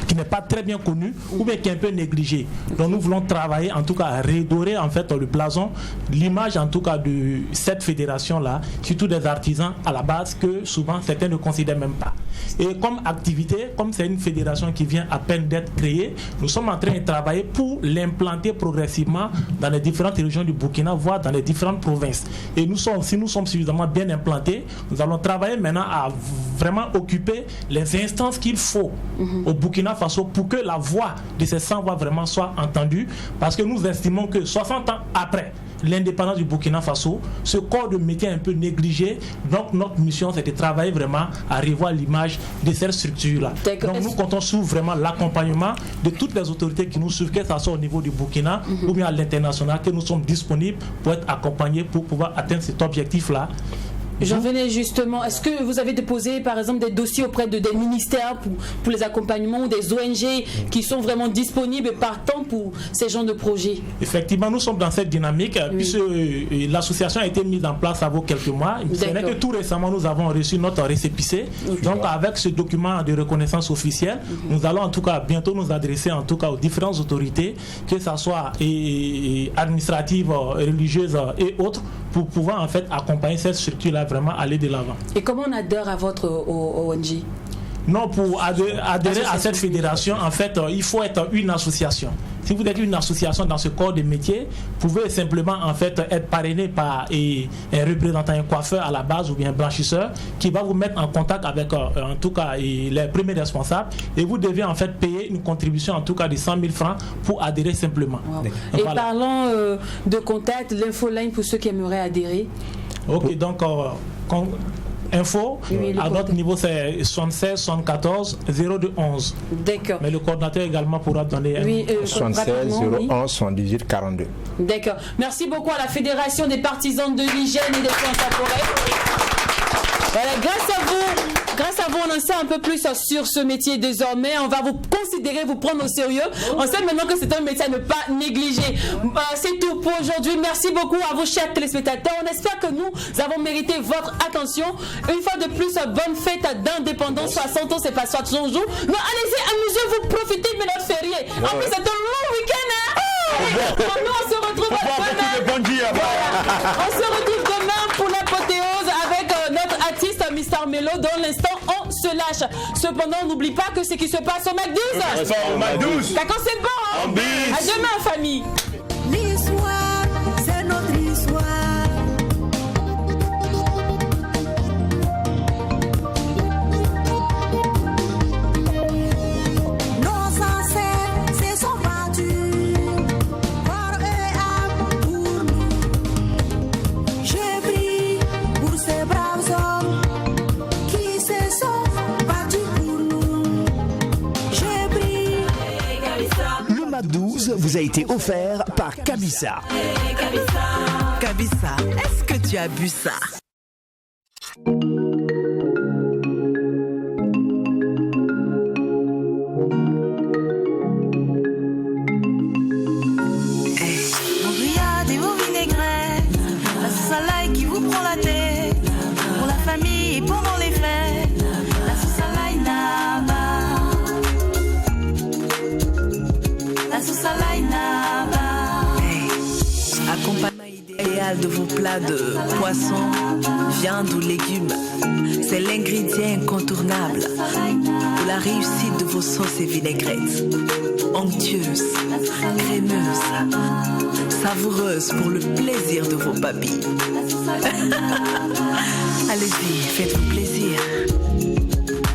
Speaker 15: qui n'est pas très bien connu ou bien qui est un peu négligé. Donc nous voulons travailler en tout cas à redorer en fait le blason, l'image en tout cas de cette fédération là, surtout des artisans à la base que souvent certains ne considèrent même pas. Et comme activité, comme c'est une fédération qui vient à peine d'être créée, nous sommes en train de travailler pour l'implanter progressivement dans les différentes régions du Burkina, voire dans les différentes provinces. Et si nous sommes suffisamment bien implantés, nous allons travailler maintenant à vraiment occuper les instances qu'il faut au Burkina Faso pour que la voix de ces 100 voix vraiment soit entendue, parce que nous estimons que 60 ans après l'indépendance du Burkina Faso, ce corps de métier est un peu négligé. Donc notre mission, c'est de travailler vraiment à revoir l'image de cette structure-là. Donc nous comptons sur vraiment l'accompagnement de toutes les autorités qui nous suivent, que ce soit au niveau du Burkina ou bien à l'international, que nous sommes disponibles pour être accompagnés pour pouvoir atteindre cet objectif-là.
Speaker 3: J'en venais justement. Est-ce que vous avez déposé par exemple des dossiers auprès des ministères pour les accompagnements ou des ONG qui sont vraiment disponibles et partants pour ces genres de projets?
Speaker 15: Effectivement, nous sommes dans cette dynamique puisque l'association a été mise en place avant quelques mois. C'est vrai que tout récemment nous avons reçu notre récépissé. Donc avec ce document de reconnaissance officielle, nous allons en tout cas bientôt nous adresser en tout cas aux différentes autorités, que ce soit administratives, religieuses et autres, pour pouvoir en fait accompagner cette structure-là vraiment aller de l'avant.
Speaker 3: Et comment on adhère à votre ONG?
Speaker 15: Non, pour adhérer à cette fédération, en fait, il faut être une association. Si vous êtes une association dans ce corps de métier, vous pouvez simplement en fait être parrainé par un représentant, un coiffeur à la base ou bien un blanchisseur qui va vous mettre en contact avec en tout cas les premiers responsables et vous devez en fait payer une contribution en tout cas de 100 000 francs pour adhérer simplement.
Speaker 3: Et voilà. Parlons de contact, l'infoline pour ceux qui aimeraient adhérer.
Speaker 15: Ok, donc info. À notre niveau, c'est 76 74 02 11.
Speaker 3: D'accord.
Speaker 15: Mais le coordinateur également pourra donner
Speaker 18: 76 011 78 42.
Speaker 3: D'accord. Merci beaucoup à la Fédération des partisans de l'hygiène et des soins corporels. Voilà, grâce à vous, on en sait un peu plus sur ce métier désormais. On va vous considérer, vous prendre au sérieux. On sait maintenant que c'est un métier à ne pas négliger. C'est tout pour aujourd'hui. Merci beaucoup à vous, chers téléspectateurs. On espère que nous avons mérité votre attention. Une fois de plus, bonne fête d'indépendance. 60 ans, c'est pas 60 jours. Non, allez-y, amusez-vous, profitez de notre férié. En plus, c'est un long week-end. Nous, on se retrouve demain. On se retrouve demain pour l'apothéose avec notre artiste Mr. Melo. Dans l'instant, on se lâche. Cependant, n'oublie pas que ce qui se passe au MAC12. Quand c'est bon, hein? À demain, famille.
Speaker 17: L'histoire, c'est notre histoire. Nos ancêtres se sont battus par eux et pour nous. Je prie pour ces braves hommes qui se sont battus pour nous. Je prie.
Speaker 5: Le MAC 12 vous a été offert par Kabissa.
Speaker 1: Kabissa, est-ce que tu as bu ça?
Speaker 17: Vos grillades et vos vinaigrettes, la sauce à l'ail qui vous prend la tête, pour la famille et pendant les fêtes, la sauce à l'ail Naba. La sauce à l'ail Naba.
Speaker 1: Accompagnement idéal de vos plats de poisson, viande ou légumes. C'est l'ingrédient incontournable pour la réussite de vos sauces et vinaigrettes. Onctueuses, crémeuses, savoureuses pour le plaisir de vos papilles. Allez-y, faites-vous plaisir.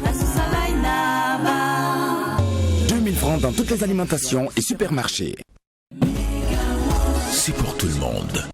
Speaker 17: La sauce à l'ail Naba.
Speaker 5: 2000 francs dans toutes les alimentations et supermarchés.
Speaker 4: C'est pour tout le monde.